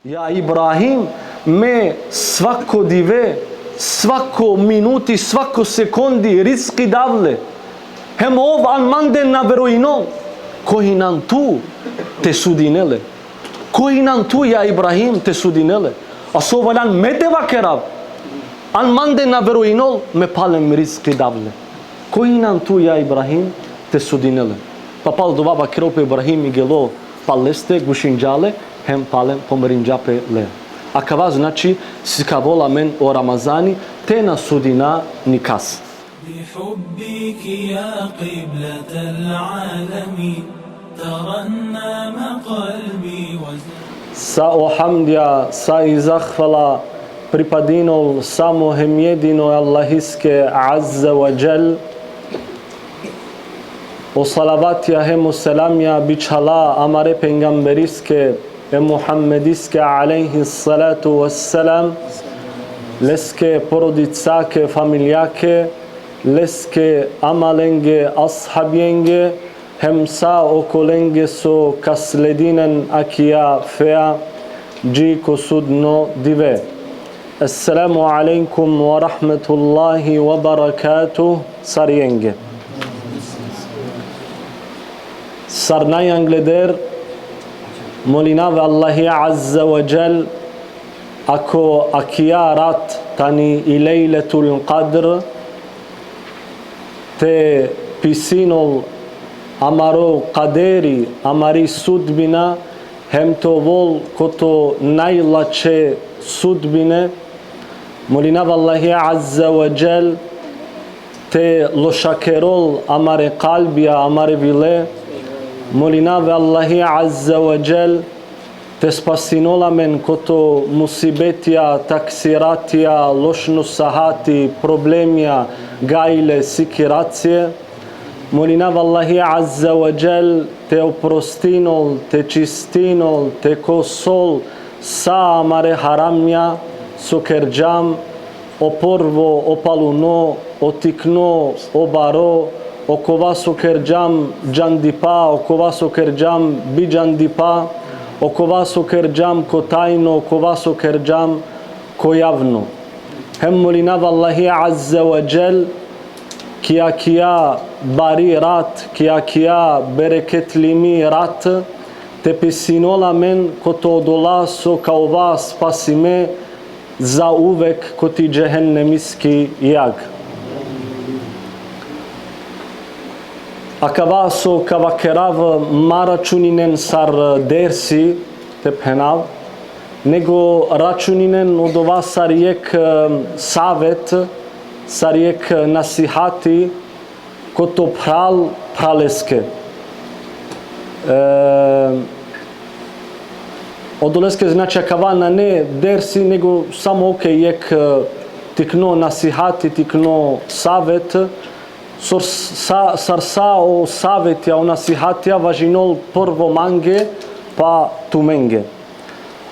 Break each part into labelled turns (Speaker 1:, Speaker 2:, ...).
Speaker 1: Ja Ibrahim, me svako dive, svako minuti, svako sekundi rizki davle. Hem ov an manden na veroino. Koji nan tu te sudinele. Koji nan tu ja Ibrahim te sudinele. A so valan mete vakerav. An manden na veroino me palem rizki davle. Koji nan tu ja Ibrahim te sudinele. Pa pal dova vakero pe Ibrahim igelo paleste gushinjale. Hem palem pomerinđape le. A kava znači si kavola men o Ramazani te na sudina nikas.
Speaker 2: بحبك يا قبلة العالمين ترنم قلبي
Speaker 1: Sa ohamdja, sa i zahvala pripadinol samo hem jedino Allahiske Azza wa Jal. O salavatja hem o selamja bičhala amare pengamberiske e Muhammediske alaihi salatu wassalam. Leske porodicake, familjake, leske amalenge, ashabjenge, hem sa okolenge so kasledinen akija fea, džiko sudno dive. Assalamu alaikum wa rahmetullahi wa barakatuh, sarjenge. Sarnajan gleder, molinave Allahi Azza wa Jal, ako akija rat tani i lejletul qadr, te pisinol amaro qaderi, amari sudbina, hem to vol koto najlače sudbine, molinav Allahi Azza wa Jal, te lošakerol amare qalbija, amare vile, molinav Allahi Azza wa Jal, te spasinola men koto musibetja, taksiratja, lošnu sahati, problemja, gajle, sikiracije. Molinav Allahi Azza wa Jal te oprostinol, te čistinol, te kosol sa amare haramja, sokerđam, oporvo, opaluno, otikno, obaro, okova sokerđam, džandipa, okova sokerđam, biđandipa, okova sokerđam ko tajno, okova sokerđam ko javno. Hem molinav Allahi Azza wa Jal kia bari rat, kia bereketlimi rat, te pisinola men ko to dolaso kao vas spasime za uvek ko ti džehennemiski jag. A kavaso kavakerav maračuninen sar dersi te penav, nego računinen od ova sarjek savet, sarjek nasihati, ko to praleske. Odoleske znači kava na ne dersi, nego samo jek tikno nasihati, tikno savet, sarsa o savetja, o nasihatja važinol prvo mange, pa tumenge.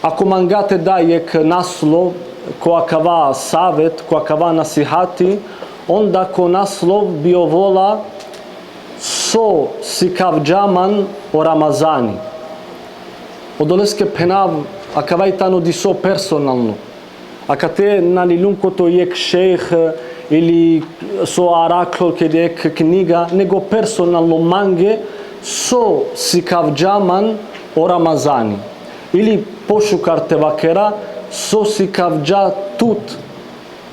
Speaker 1: Ako mangate da jek naslov, ko akava savet, ko akava nasihati, onda ko naslov bio vola so sikavđaman o Ramazani. Odoleske penav akava i tano di so personalno. Akate na nilun koto jek šejh ili so araklo kede jek knjiga, nego personalno mange so sikavđaman o Ramazani. Ili pošukarte vakera, so sikavđa tut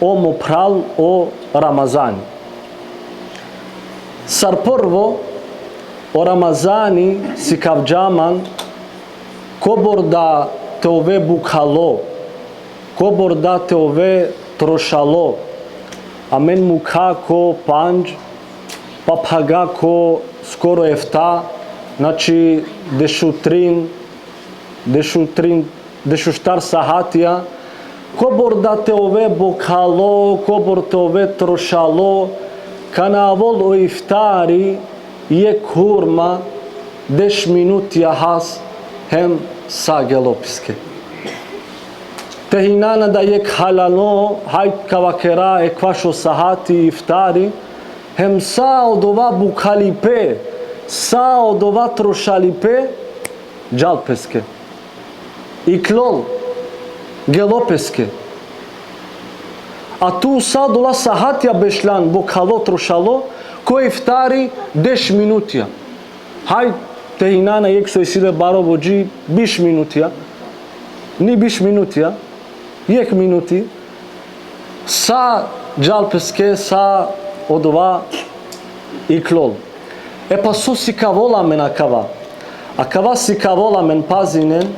Speaker 1: omo pral o Ramazani. Sar prvo o Ramazani sikavđaman kobor da te ove bukhalo, kobor da te ove trošalo, a men mu kako panđ, pa paga ko skoro efta, znači dešuštar sahatija, kobor da te ove bukhalo, kobor te ove trošalo, kana vol o iftari je kurma, 10 minut jahas, hem sa gelopiske. Tehinana da jek halano, hajt kavakera e kvašo sahati iftari, hem sa od ova bukhalipe, sa od ova trošalipe, džalpeske. I klol, гелопеске. А ту садула сахатја бешлан бо кало трошало, кој ифтари 10 минутија. Хај, те инана ексо исиле баро боджи 5 минутија. Ни 5 минутија, јек минути. Са джалпеске, са одова и клол. Епа со си кавола мен а кава. А кава си кавола мен пазинен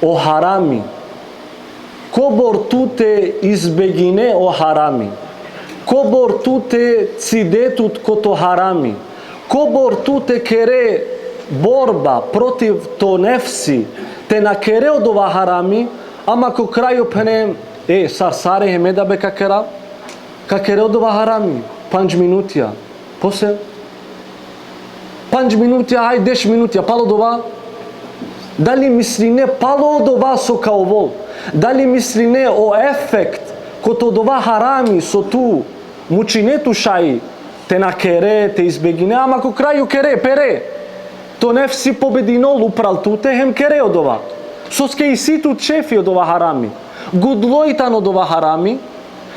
Speaker 1: о харами. Кобор туте избегине о харами. Кобор туте цидетут кото харами. Кобор туте кере борба против то нефси. Те накере од ова харами, ама ко крају пене, сарсаре хемеда бе какера, какере од ова харами, 5 минутија, после 5 минутија, ај 10 минутија, пало од ова, дали мисли не пало од ова со каовол, дали мисли не о ефект, кото од ова харами со ту, мучинету шаи, те накере, те избегине, ама ко крају кере, пере, то нефси побединол упрал туте, хем кере од ова. Соске и ситу чефи од ова харами. Гудлојтан од ова харами,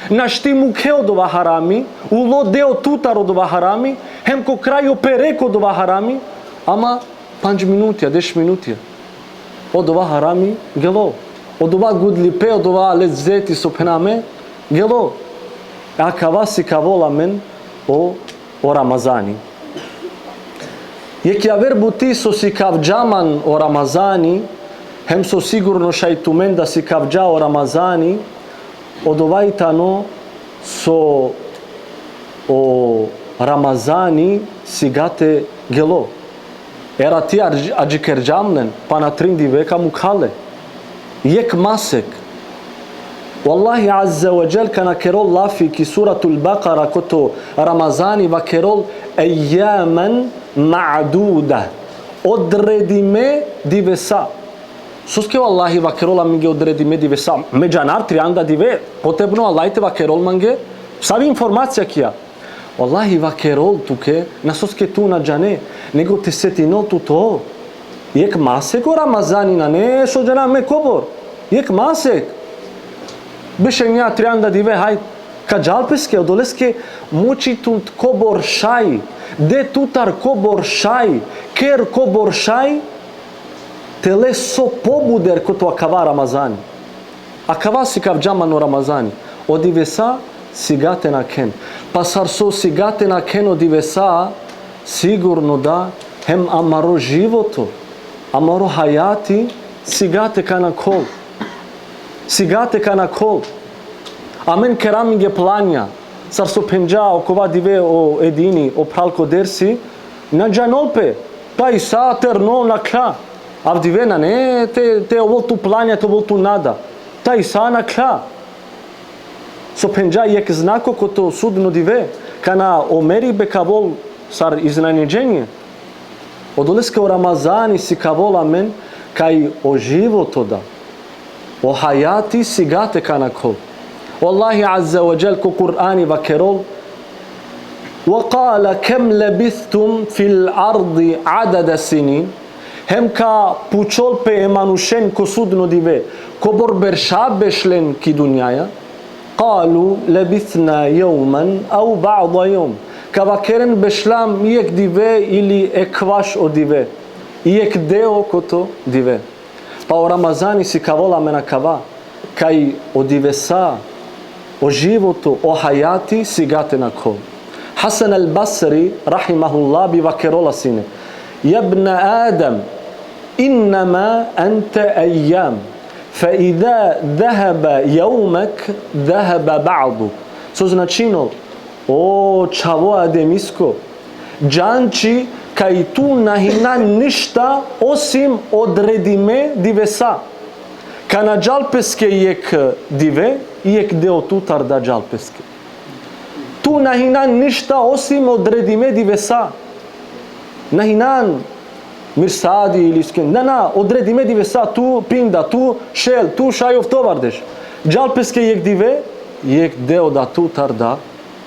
Speaker 1: нашти муке од ова харами, уло део тутар од ова харами, хем ко крају перек од ова харами, ама 5 минутија, 10 минутија. Од ова харами, гело. Од ова гудлипе, од ова лезети со пенаме, гело. А кава си кавола мен о Рамазани. Јек ја вербути со си кавџаман о Рамазани, хем со сигурно шајтумен да си кавџа о Рамазани, од овајтано со о Рамазани сигате гело. Ера ти аджикерџамнен, па на тринди века му кале. Јек масек. Wallahi azza wa jal kana kerol lafi ki suratul Baqara koto Ramazani va kerol ayyaman ma'duda. Odredime divesa. Soske wallahi va kerol aminge odredime divesa. Međanar trianda dive potrebno Allahite va kerol mange. Sabi informacija kija. Wallahi va kerol tuke na soske tu na džane nego te setino tu to. Jek masek o Ramazanina ne so džana me kobor. Jek masek. Бешења трианда диве хај ка джалпеске одолеске мучитут кобор шај де тутар кобор шај кер кобор шај теле со побудер кото акава Рамазани акава си кав джамано Рамазани одивеса сигате на кен пасар со сигате на кен одивеса сигурно да хем амаро живото амаро хајати сигате кана кол сигате кана кол. Амен керамиге плања. Сар со пенџа окова диве о едини о пралко дерси на джанолпе. Па и са терно на кла. Ав диве на не те оволту плања те оволту нада. Та и са на кла. Со пенџа јек знако кото судно диве кана омери бе кавол сар изненеđenje. Одолеске о Рамазани си кавол амен кај о живото да. O hayati sigate kana kol. Wallahi azza wa jal ko Qur'ani va kerol. Wa qala kam labithtum fil ardi adada sinin. Hem ka puçol pe emanushen ko sudno dive. Ko borber shabeshlen ki dunjaja. Qalu labithna yawman aw ba'da yawm. Ka va keren beshlam jek dive ili ekvash o dive. Jek deo koto dive. Pa o Ramazani si kavola mena kava, kaj o divesa, o životu, o hayati sigate na kol. Hasan al-Basri, rahimahullah, biva kerola sine. Jabna Adam, innama ante ayyam, fa idha dhahaba jaumak, dhahaba ba'du. So značino, o čavo ademisko, džanči, кај ту нахина ништа осим одредиме дивеса. Кана джалпеске јек диве, јек део тутар да джалпеске. Ту нахина ништа осим одредиме дивеса. Нахинан мирсади или скен. На, одредиме дивеса, ту пинда, ту шел, ту шајов товардеш. Джалпеске јек диве, јек део да тутар да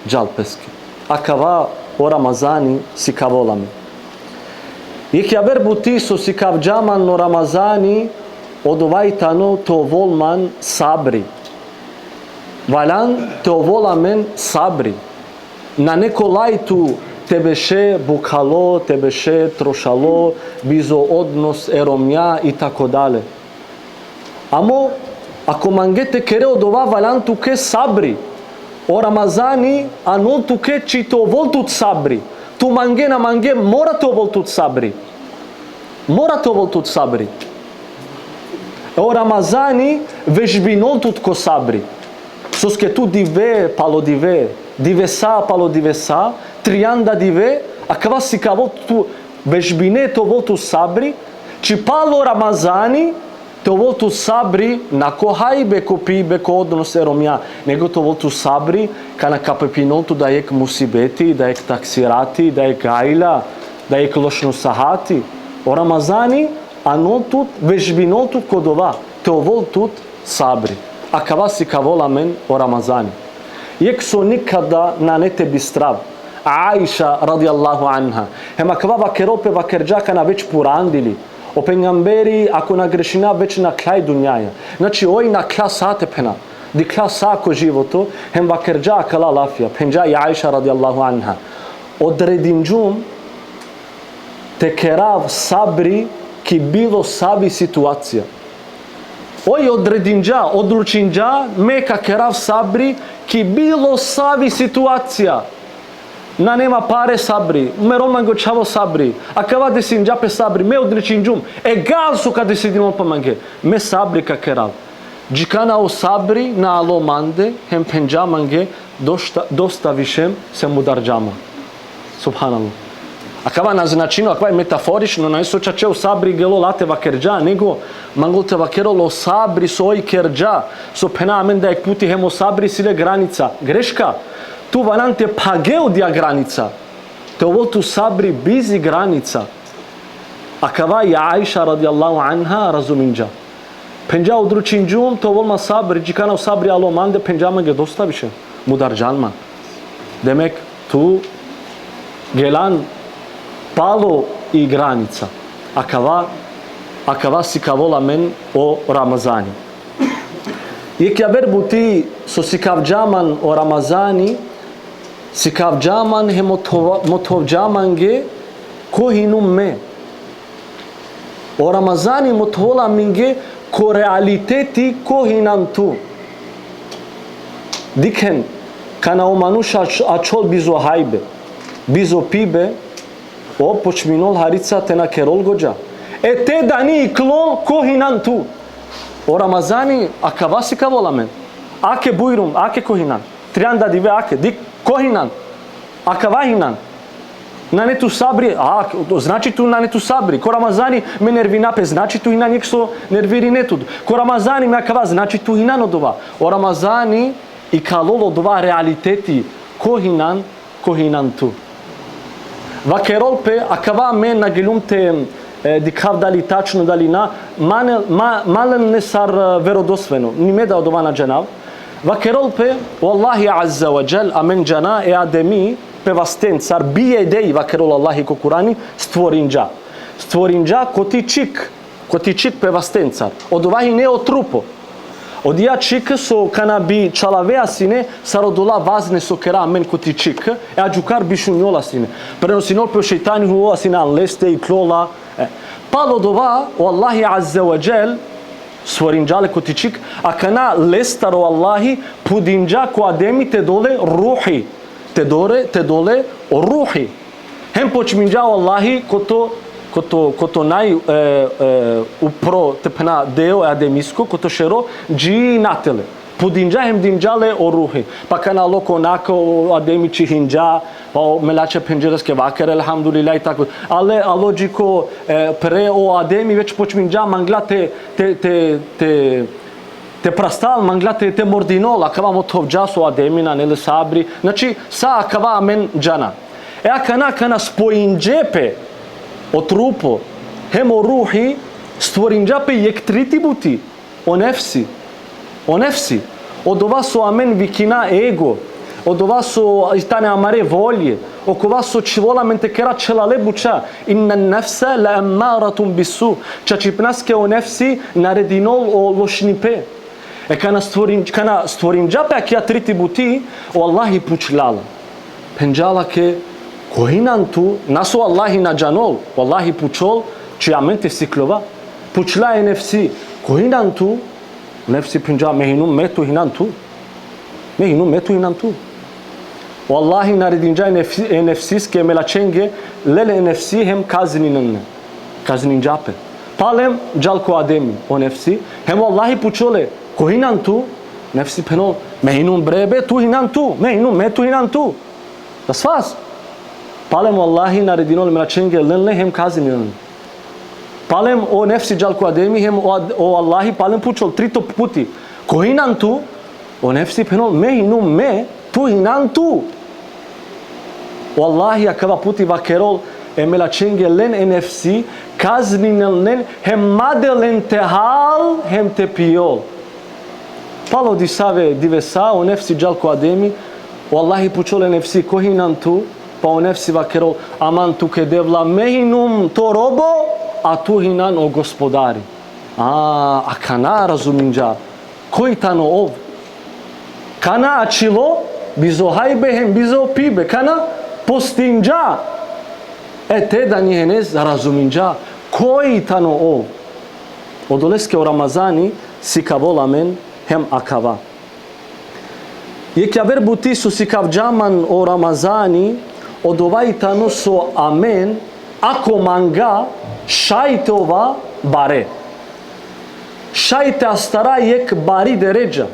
Speaker 1: джалпеске. А кава о Рамазани си каволаме. Јек ја вербути со си кавџаман но Рамазани odova itano to volman sabri. Valan te ovolamen sabri. Na neko lajtu te беше букало, те беше трошало, бизо однос еромја и тако дале. Амо, ако мангете кере одова валан туке сабри, о Рамазани, ано туке чито волтут сабри. Ту манге на манге мора то волтут сабри. Мора то волтут сабри. О Рамазани, вежбинол тут ко сабри. Соске ту диве, пало диве, дивеса, пало дивеса, трианда диве, а кава си каво ту вежбине то волту сабри, чи пало Рамазани, то волту сабри на кохај беко пи беко однос еромја, него то волту сабри кана капепинолту да ек мусибети, да ек таксирати, да ек гајла, да ек лошно сахати. О Рамазани, анолтут вежбинолтут кодова, то волтут сабри. А кава си каволамен о Рамазани. Ек со никада на не те бистрав. Аиша радијаллаху анха. Хема кава вакеропе вакерджака на веќе пурандили. O pejgamberi ako na grešina već na kraj dunjaja. Znači oj na klasate pena. Di klasako životo hem vakerđa kala lafija. Penja i Aisha radijallahu anha. Odredinđum te kerav sabri ki bilo sabi situacija. Oj odredinđa, odlučinđa meka kerav sabri ki bilo sabi situacija. Na nema pare sabri, me roman go chavo sabri, acaba de sinja pe sabri, me odrecinjum, egal su ca decidimos pa mange, me sabri ca keral. Jikana o sabri na alo mande, hem penja mange, dosta višem se mudarjama. Subhanallah. Acaba na značinu, acaba je metaforično, na iso čače o sabri gelo late vakerđa, nego mangol te vakerolo sabri so i kerđa, so pena amen da ek puti hem o sabri sile granica. Greška. Tu valan te pageu dia granica. Te voltu sabri bizi granica. A kava i Aisha radijallahu anha razuminja. Penja udručinjum te volma sabri, jikana u sabri alo mande penja mange dosta više. Mudarjanma. Demek tu gelan palo i granica. A kava si kavola men o Ramazani. Jek ja verbuti so si kavđaman o Ramazani, si kavđaman he motovđamange kohinum me. O Ramazani motvola minge ko realiteti kohinan tu. Dikhen, kana o manuša achol bizo hajbe, bizo pibe, o počminol harica te na kerol gođa. E te dani iklo kohinan tu. O Ramazani, a kava si kavolamen? Ake bujrum, ake kohinan? Trianda dive ake, dik kohinan? A kava hinan? Na netu sabri, znači tu na netu sabri. Ko Ramazani me nervinape, znači tu hinan jek so nerviri netud. Ko Ramazani me kava, znači tu hinan odova. O Ramazani i kalol odova realiteti kohinan tu. Vakerolpe, a kava me nagelum te dikav dali tačno dali na malen ne sar verodostojno ni me da odovana džanav vakerolpe wallahi azza wa jal amen džana e ademi pe vasten sar bije dej vakerol Allahi ko Kurani stvorinđa kotičik pe vasten sar odovahi ne o trupo odija čik so kana bi čalavea sine sar odola vazne so kera amen kotičik e ađukar bišunjola sine prenosinol pe šeitani huo sine anleste i klola Palo dova o Allahi azza wa jal stvorinđale kotičik, a kana lestar o Allahi pudinđa ko ademi te dole ruhi. Te dole o ruhi. Hem počminđa o Allahi koto naj upro tepena deo ademisko, koto šero dži natele. Pudinđa hem dinđale o ruhi. Pa kana loko nako o ademiči hinđa, pa melače penđeraske vakere, alhamdulillah i tako. Ale alođiko pre o ademi već počminđa mangla te prastal, mangla te mordinol, akava motovđa su ademina, nele sabri. Znači, sa akava amen džana. E kana spojinđepe o trupo, hem o ruhi, stvorinđape jek tritibuti o nefsi. O nefsi. Od ova su amen vikina ego. Od ova su istane amare volje. Oko vas su čivola mentekera čelale buča. Inna nefse la emmaratum bisu. Čačipnaske o nefsi naredinol o lošnipe. Kana stvorim džape ak ja triti buti o Allahi pučlala. Penjala ke kohinan tu nasu Allahi na džanol. O Allahi pučol čija mente siklova. Pučla je nefsi. Kohinan tu nefsi penjala mehinum metu hinan tu. Mehinum metu hinan tu. Wallahi naredinja nefsiske melachenge lele nefsi hem kaznin jape. Palem jalko ademi o nefsi hem wallahi puchole kohinan tu nefsi peno mehinum brebe tu hinan tu mehinum metu hinan tu. Das war's. Palem wallahi naredinol melachenge lele hem kaznin. Palem o nefsi jalko ademi hem o wallahi palem puchol trito puti kohinan tu o nefsi peno mehinum me tu hinan tu. Wallahi akava puti vakerol emelachenge len NFC kazninel len hem madelen tehal hem tepiol. Palo di save divesa o NFC jalko ademi wallahi puchol NFC kohinantu pa o NFC vakerol aman tu ke devla mehinum to robo a tu hinan o gospodari. A kana razuminja koji tano ov kana achilo bizo hajbe hem bizo pibe kana postinja te da njehenez razuminja koji tano ov odoleske o Ramazani sikavolamen hem akava jek javer buti su sikavjaman o Ramazani odovai tano so amen ako manga šajtova bare šajte astara jek bari deređa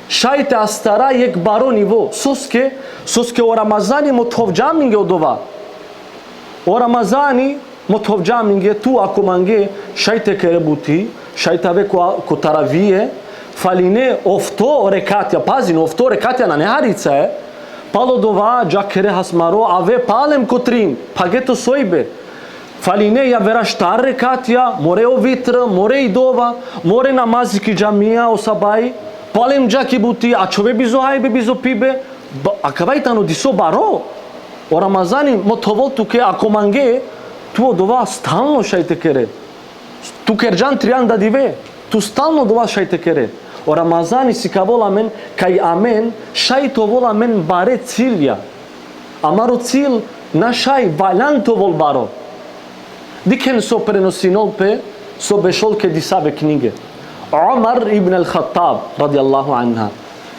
Speaker 1: šajte astara jek baro nivo soske o Ramazani motovjaminge odova o Ramazani motovjaminge tu ako mange šajte kerebuti šajte ave ko taravije faline ofto rekatja pazin ofto rekatja na neharica palo dova jakere hasmaro ave palem kotrin pageto soibe faline ja vera štar rekatja more o vitra more idova more namaziki džamija o sabai palem jaki buti a čove bizo hajbe bizo pibe a kavaj tano diso baro o Ramazani motovol tuke ako mange tu dova stalno šajte kere tu kerjan trianda dive tu stalno dova šajte kere o Ramazani si kavola men kaj amen šajto vola men bare cilja amaro cil na šaj valanto vol baro diken so prenosinolpe so bešolke disabe knjige Omar ibn al-Khattab radijallahu anha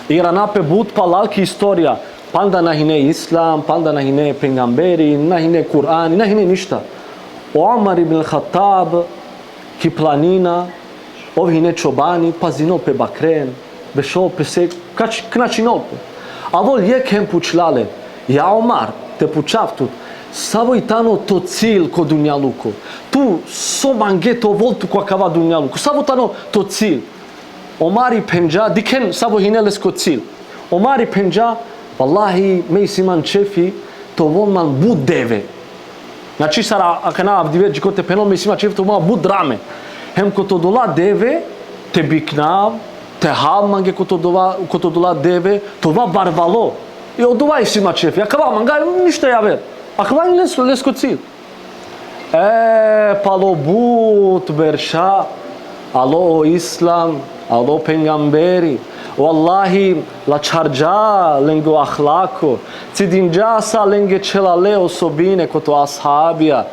Speaker 1: iranape but palalki istorija panda nahine islam panda nahine pengamberi nahine Kur'an nahine ništa Omar ibn al-Khattab ki planina ovhine čobani pazinolpe bakren bešolpe se knačinolpe a vol jek hem pučlale ja Omar te pučav tut Savoj tano to cilj ko dunjaluko. Tu so mange to voltu ko akava dunjaluko. Savo tano to cilj. Omari penja diken savo hineles ko cilj. Omari penja wallahi me siman chefi to volman bud deve. Znači sara akana avdive jikote penol me siman chefi to volman bud drame. Hem ko to dola deve te biknav te hal mange ko to dola deve to va barvalo. I odova siman chefi. Akava manga ništa javer. Akvaj lesko cilj. Palo but berša, alo islam, alo pengamberi, wallahi la čarđa lengo ahlako, cidinđa sa lenge čelale osobine koto ashabija,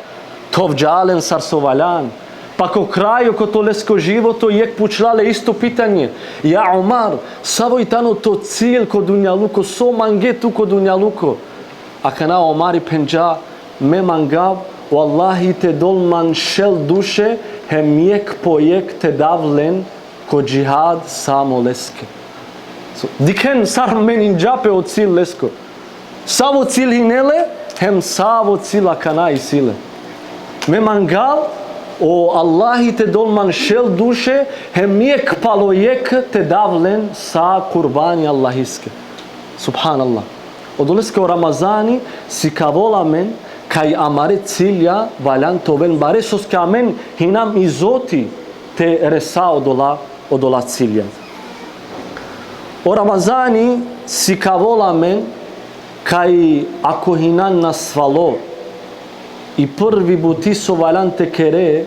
Speaker 1: tovđalen sarsovaljan, pa ko kraju koto lesko životo jek pučlale isto pitanje. Ja Omar, savoj tano to cilj ko dunjaluko, so mange tu ko dunjaluko. Akana Omari penja me mangav wallahi te dolman šel duše hem jek po jek te davlen ko džihad samo leske. Diken sar menin džape o cilj lesko. Savo cilj hinele hem savo cilj akana i sile. Me mangav o Allahi te dolman šel duše hem jek palo jek te davlen sa kurbani Allahiske. Subhanallah. Odoleske o Ramazani si kavola men kaj amare cilja valjan toven bare soske amen hinam izoti te resa odola cilja. O Ramazani si kavolamen kaj ako hinan nasvalo i prvi buti sovalante kere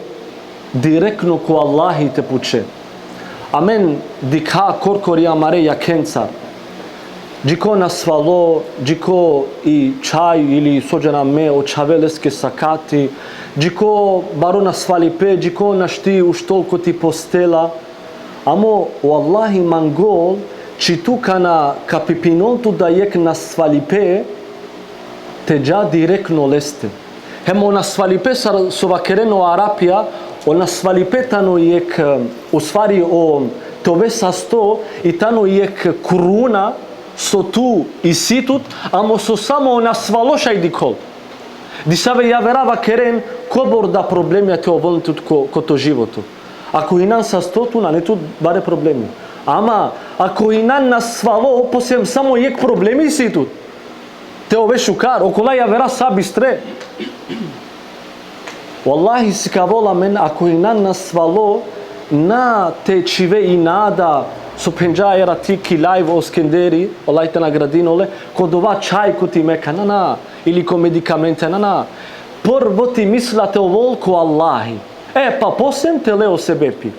Speaker 1: direktno ku Allahi te puče. Amen dikha korkori amare jakenca. Джико насвало, джико и чај или соđена ме од чавелеске сакати, джико баро насвалипе, джико нашти уштолко ти постела. Амо, о Аллахи мангол, читука на капипинолту да јек насвалипе, те джа директно лесте. Хемо насвалипе со вакерено Арапија, о насвалипе тано јек, усвари о тове састо, и тано јек куруна, со ту и ситут, амо со само насвалошај дикол. Дисаве ја верава керен кобор да проблеми те оволнитут кото живото. Ако инан са стоту, на нету баре проблеми. Ама, ако инан насвало, посем само јек проблеми ситут. Те ове шукар, окола ја вера са бистре. Валлахи си кавола мен, ако инан насвало, на те чиве и нада, со пенџа ера ти килај во Скендери, Аллах те награди ноле, код ова чај ко ти мека, на, или ко медикаменте, на. Прво ти мислате овол ко Аллахи. Па посем те лео себепи.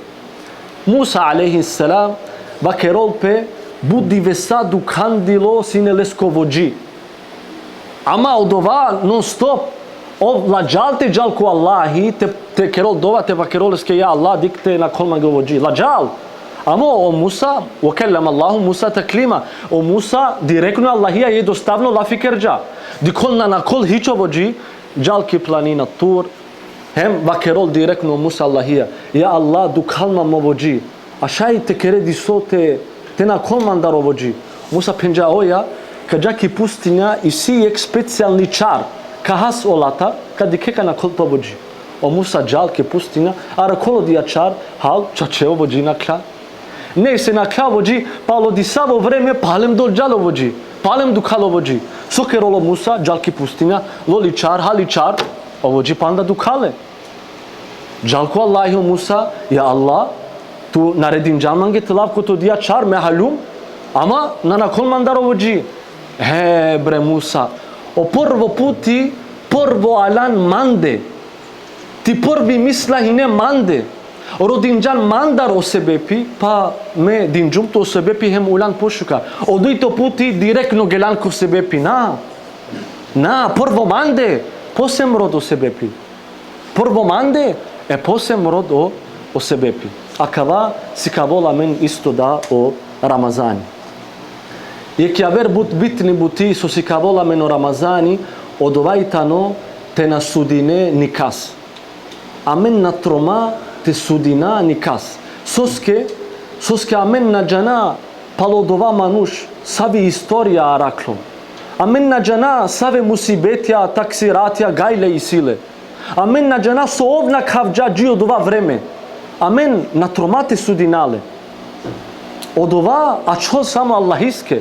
Speaker 1: Муса алейхи селам, вакерол пе, буди веса дукандило сине лесководжи. Ама од ова нон-стоп, ладжал те джал ко Аллахи, те керол дова, те вакерол еске ја Аллах дикте на колман говоджи. Ладжал. Амо о Муса, وكلم الله موسى تكليما. О Муса директно Аллахија е доставно лафикерџа. Диколна на кол хичовоџи, джалки планина Тур. Хем вакерол директно Муса Аллахија. Ја Аллах дукалма мовоџи. А шај те кере дисоте, те на колман даровоџи. Муса пенџа оја, каџаки пустиња и си ек специјални чар. Кахас олата, кади кека на кол повоџи. О Муса джалки пустиња, ара коло дија чар, хал чачео воџи на кла. Не се на клаводжи, пало дисаво време, палем до джаловоджи, палем до каловоджи. Сокероло Муса, джалки пустиња, лоли чар, хали чар, оводжи панда до кале. Джалко Аллахи о Муса, ја Аллах, ту наредин джалманге тилав кото дија чар, ме халум, ама на накол мандароводжи. Бре Муса, о прво пути, прво алан манде, ти први мисла хине манде. Родинџан мандар о себепи, па ме динџумто о себепи хем улан пошука. Одуито пути директно гелан ко себепи. На, прво манде, посем род о себепи. Прво манде, посем род о себепи. А кава си кавола мен исто да о Рамазани. Јек јавер битни бути со си кавола мен о Рамазани, од овајтано те насудине никас. Амен на трома те судина никас. Соске амен на джана палодова мануш сави историја аракло. Амен на джана саве мусибетија таксиратија гајле и силе. Амен на джана со овна кавџа джи од ова време. Амен на тромате судинале. Од ова ачол само Аллахиске.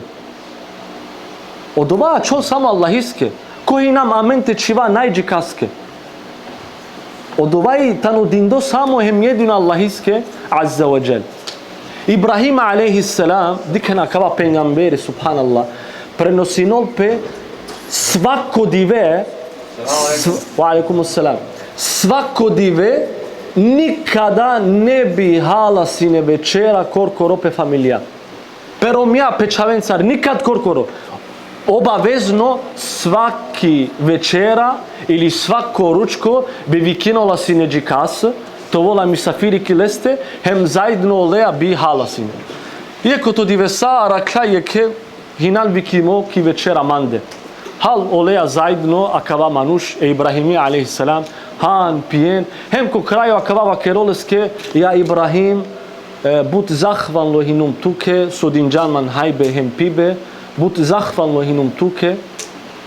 Speaker 1: Од ова ачол само Аллахиске. Кој нам амен те чива најџикаске. Од овај тано диндо само хем једино Аллахиске азза ва џел. Ибрахим алейхи селам, дикена кава пенгамбери, субханаллах, преносинол пе свако диве, ва алейкум селам, свако диве никада не би хала сине вечера коркоро пе фамилија. Pero мја печавенцар никад коркоро. Обавезно сваки вечера или свако ручко би ви кинола сине джикас, то вола мисафири ки лесте, хем заедно олеа би хала сине. Иако то дивеса ракла јеке хинал би кимо ки вечера манде. Хал олеа заедно акава мануш Ибрахими алейхи салам, хан пиен, хем ко крајо акава вакеролеске ја Ибрахим бут захванло хинум туке, со динџанман хајбе хем пибе, бут захвално хинум туке,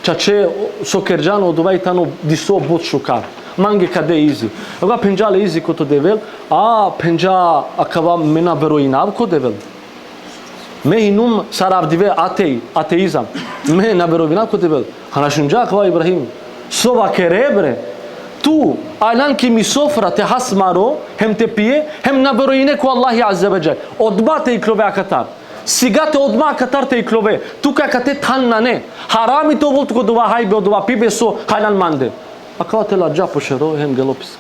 Speaker 1: чаче со керџано од овајтано дисо бут шукар. Манге каде изи. Ога пенџале изи кото девел, пенџа акава мена вероинав ко девел. Ме хинум саравдиве атеизам. Ме на вероинав ко девел. Ханашунџа акава Ибрахим. Со вакеребре, ту алан ки ми софра те хасмаро, хем те пие, хем на вероине ко Аллахи азза ва џел. Одбате и клове акатар. Сега те одма катарте и клове. Тука кате таннане. Харами то волт го дова хайбе одова пибе со халал манде. Акава те ладжа пошеро хем галопис.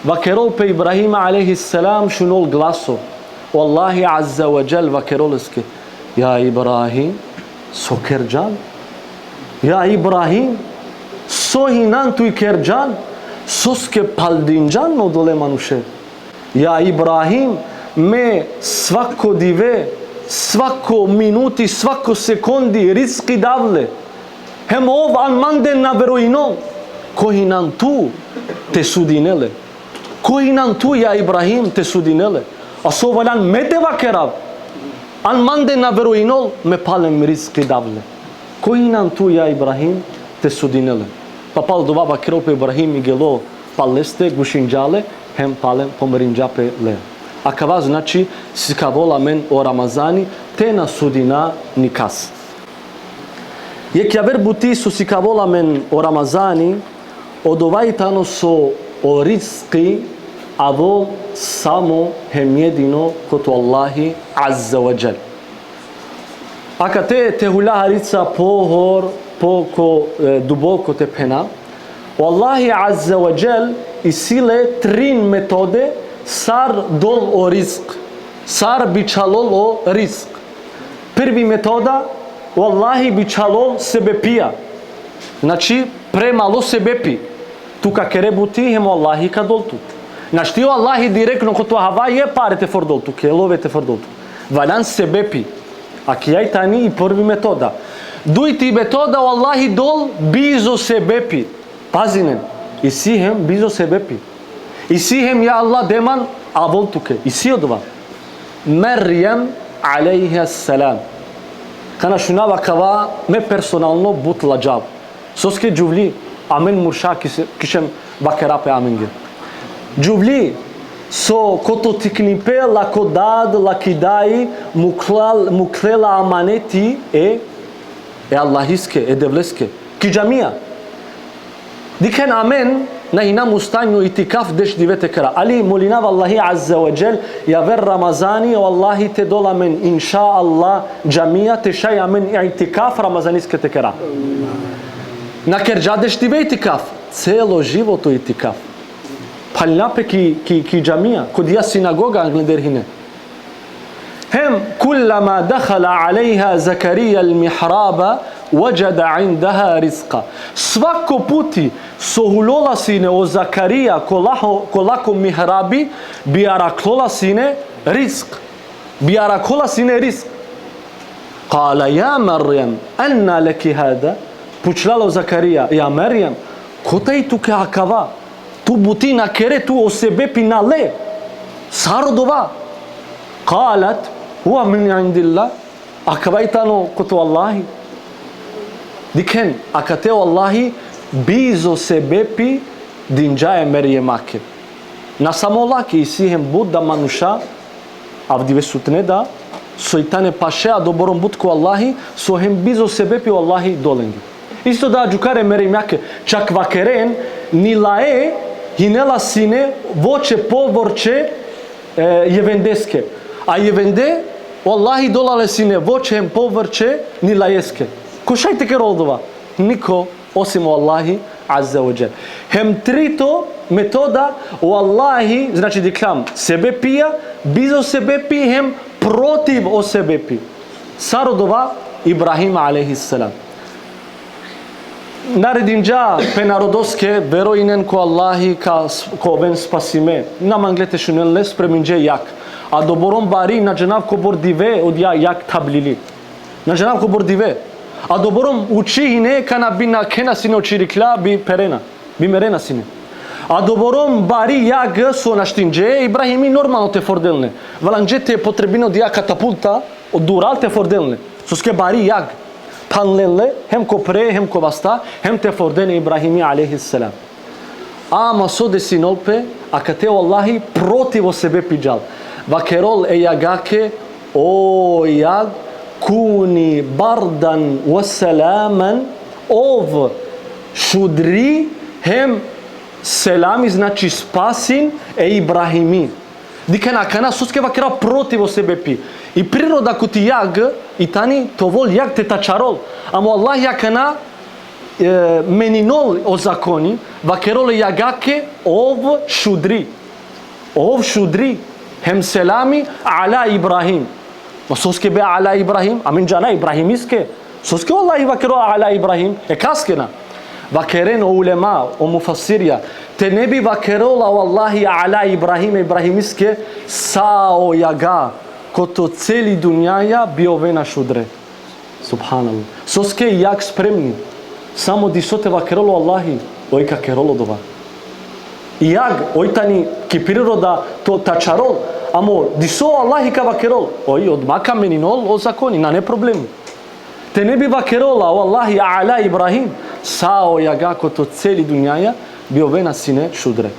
Speaker 1: Вакерол пе Ибрахим алейхиссалам шунол гласо. Wallahi azza wa jal vakerolske. Ja Ibrahim, so kerjan. Ja Ibrahim, so hinan tu kerjan. Soske paldinjan no dole manuše. Ja Ibrahim, me svako dive, svako minuti, svako sekundi rizki davle. Hem ov an manden na veroino. Koji nam tu te sudinele. Koji nam tu ja Ibrahim te sudinele. A so valan medeva kerav. An manden na veroino me palem rizki davle. Koji nam tu ja Ibrahim te sudinele. Papal dovava kerov pe Ibrahim i gelo paleste gushinjale hem palem pomerinjape le. A kava znači si kavola men o Ramazani te na sudina nikas. Je kjaver buti su si kavola men o Ramazani odovajtano so o rizki avo samo hem jedino koto Allahi azza wa jal. Aka te hula harica pohor poko duboko te pena Allahi azza wa jal i sile trin metode sar dol o rizk. Sar bičalol o rizk. Prvi metoda Wallahi bičalol sebepija. Znači premalo sebepi. Tuka kerebuti hem Wallahi kadoltu. Znači ti Wallahi direktno koto hava je pare te fordoltu. Kelove te fordoltu. Valan sebepi. Aki jaj tani i prvi metoda. Duiti metoda Wallahi dol bizo sebepi. Pazinen. I si hem bizo sebepi. I si hem ja Allah deman avoltuke. I si odva. Maryam alejha salam. Kana šunava kava me personalno but lađav. Soske džuvli amen murša kišem bakerape amenge. Džuvli so koto tiknipe lakodad lakidai muklela amaneti Allahiske, devleske. Ki džamija. Diken amen na hinam u stanju itikaf deš divete kara. Ali molinav Allahi azza wa jal ja ver Ramazani Wallahi te dola men inša Allah džamija te šaj amen itikaf Ramazaniske te kara. Na kerđa deš dive itikaf. Celo životo itikaf. Palnape ki džamija. Kod ja sinagoga anglenderhine. هم كلما دخل عليها زكريا المحراب وجد عندها رزقا. Svako puti sohulola sine o Zakarija kolako mihrabi biaraklola sine rizq. Biaraklola sine rizq. قال يا مريم أن لك هذا. Pučlalo Zakarija, ja Maryam, kotaj tu ke akava? Tu buti na kere tu o sebepi na le. Sarodova. قالت هو من عند الله. Akavajtano koto Allahi. Diken, akate Allahi bizo sebepi dinjaje Meryemake. Na samolaki isihem Buddha manusha avdive sutneda soitane pasha doborom butko Allahi sohem bizo sebepi Allahi dolengi. Isto da džukare Meryemake čak vakeren nilae hinela sine voće povorče jevendeske. A jevende Wallahi dolale sine voće hem povrće nilajeske. Ko šajte ke rodova? Niko osim Wallahi azza wa jal. Hem trito metoda Wallahi, znači diklam sebe pija, bizo sebe pi, hem protiv o sebe pi. Sarodova Ibrahim alejhissalam. Naredinja penarodoske veroinen ko Allahi ko ven spasime. Nam anglete šunelne spreminje jak. A doborom bari na dženav kobor dive od jak tablili. Na dženav kobor dive. A doborom uči hine kana bina kena sine učirikla bi perena. Bi merena sine. A doborom bari jak so naštinđe Ibrahimi normalno te fordelne. Valanđe te potrebino dija katapulta od dural te fordelne. Soske bari jak. Tanlele hem ko pre, hem ko vasta, hem te fordene Ibrahimi alejhissalam. Ama so desinolpe, a kate Wallahi protiv o sebe pijal. Vakerol jagake o jag kuni bardan wasalaman ov šudri hem selami znači spasin Ibrahimi. Dikana kana suske vakera protiv o sebe pi. И природа кути яг, и тани товол яг те тачарол. Амо Аллах якана менинол о закони, вакерол ягаке ов шудри. Ов шудри. Хем селами ала Ибрахим. Но соске бе ала Ибрахим, амин джана Ибрахимиске. Соске Аллах вакеро ала Ибрахим, каскена. Вакерен о улема, о муфасирия. Те не би вакерола о Аллахи ала Ибрахим, Ибрахимиске, сао яга, кото цели дуњаја биовена шудре. Субханаллах. Соске як спремни. Само дисоте вакероло Аллахи, ој какероло дова. Яг, ој тани ки природа то тачарол, амо дисо Аллахи ка вакерол, ој одмака менинол о закони, на не проблеми. Те не би вакерола о Аллахи ала Ибрахим, сао јага кото цели дуњаја биовена сине шудре.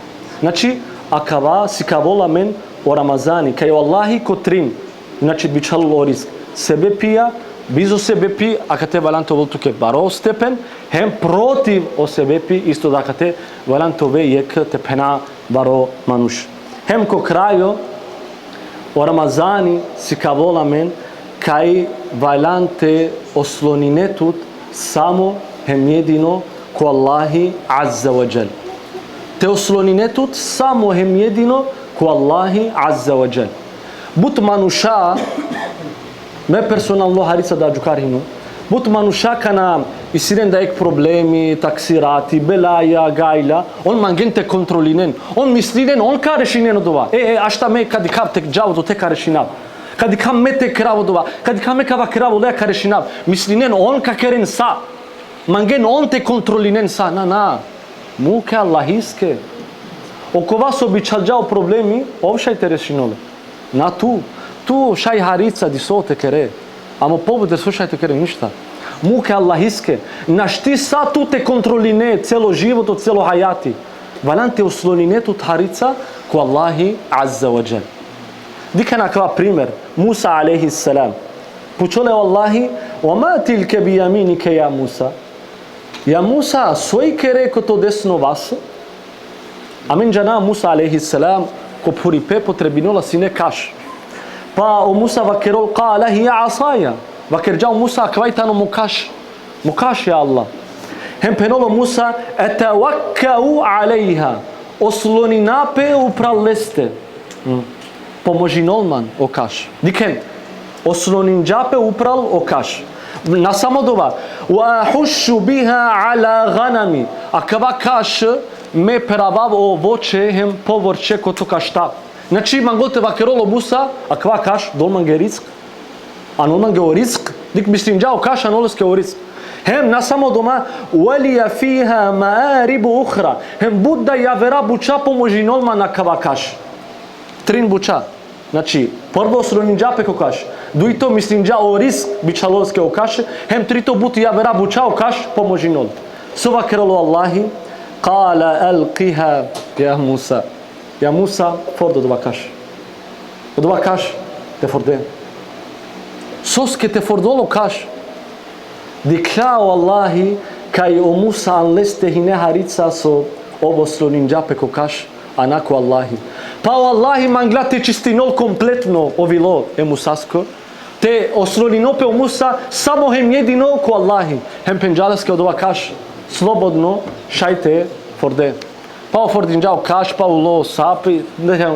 Speaker 1: Значи, акава си кавола мен о Рамазани, кај Аллахи котрин, значи бичал ориск, себе пија, бизо себе пи, ака те валанто волтуке баро степен, хем против о себе пи, исто дака те валанто ве јек те пена баро мануш. Хем ко крајо, о Рамазани си кавола мен, кај валанте ослонинетут само хем едино ко Аллахи Азза ва Джал. Те ослонинетут само хем едино ко Аллахи Азза ва Джал. Бут мануша, ме персонално харица да џукархино, бут мануша кана исирен да ек проблеми, таксирати, белаја, гајла, он мангенте контролинен, он мислинен, он ка решинен од ова. Ашта ме кади кап тек джавото те ка решинав. Кади кам ме те краво дова, кади кам ме кава краво леа ка решинав. Мислинен, он ка керен са. Манген он те контролинен са. На. Му ке Аллахиске. Око вас обичалджао проблеми, овшај те решиноле. На ту шај харица дисо те кере. Амо побуде слушај те кере ништа. Му ке Аллахиске. Нашти са ту те контролине цело живото, цело хајати. Валан те ослонинету харица ко Аллахи Азза ва Джал. Дика на ква пример, Муса алейхи селам. Пучоле Аллахи, "Вама тилке би јаминике ја Муса?" Ја Муса, сој кере кото десно вас? Амин джана Муса алейхи селам, ко пурипе потребинола сине каш. Па о Муса вакерол кала хија асаја. Вакерджао Муса квајтано мукаш. Мукаш ја Аллах. Хем пеноло Муса етаваккау алейха. Ослонинапе упралесте. Поможинолман окаш. Дикен, ослонинджапе упрал окаш. На само дова. Ва ахушу биха ала ганами. А кава каш ме перавав о воче хем поворче кото кашта. Значи манголте вакероло Муса, а кава каш долман ге риск. А нолман ге о риск. Дик мислинджао каш, а нолес ге о риск. Хем на само дома валија фиха маарибу ухра. Хем будда ја вера буча поможинолман на кава каш. Трин буча. Значи, прво сронинджапе кокаш, дуито мислинджа о риск бичаловске окаш, хем трито бути ја вера буча окаш поможинол. Сова керало Аллахи, кала алқиха ја Муса. Ја Муса, фордо два каш. Два каш, те форде. Соске те фордоло каш. Диклао Аллахи, кај о Муса анлесте хине харица со ово сронинджапе кокаш, анако Аллахи. Па Аллахи мангла те чистинол комплетно овило Мусаско. Те ослонинопе о Муса само хем едино ко Аллахи. Хем пенджалеске од ова каш слободно шајте форде. Па фординджао каш, па уло сапи,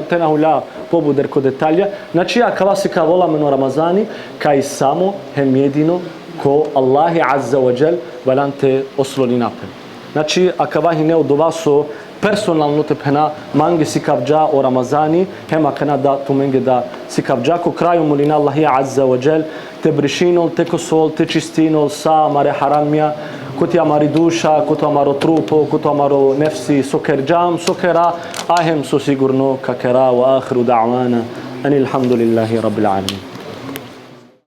Speaker 1: те нахуля побудер ко деталја. Значи ја кава се кавола мено Рамазани, кај само хем едино ко Аллахи Азза ва Джал валанте ослонинапе. Значи, акава хине од ова со персонално те пена манге си кавджа о Рамазани, хема кана да туменге да си кавджа ко крају молина Аллахи Азза ва Джал те брешинол, те косол, те чистинол са маре харамија, коти амари душа, кото амаро трупо, кото амаро нефси, сокерджам, сокера, ахем со сигурно какера ва ахру да'вана ани алхамдулиллахи рабbil alamin.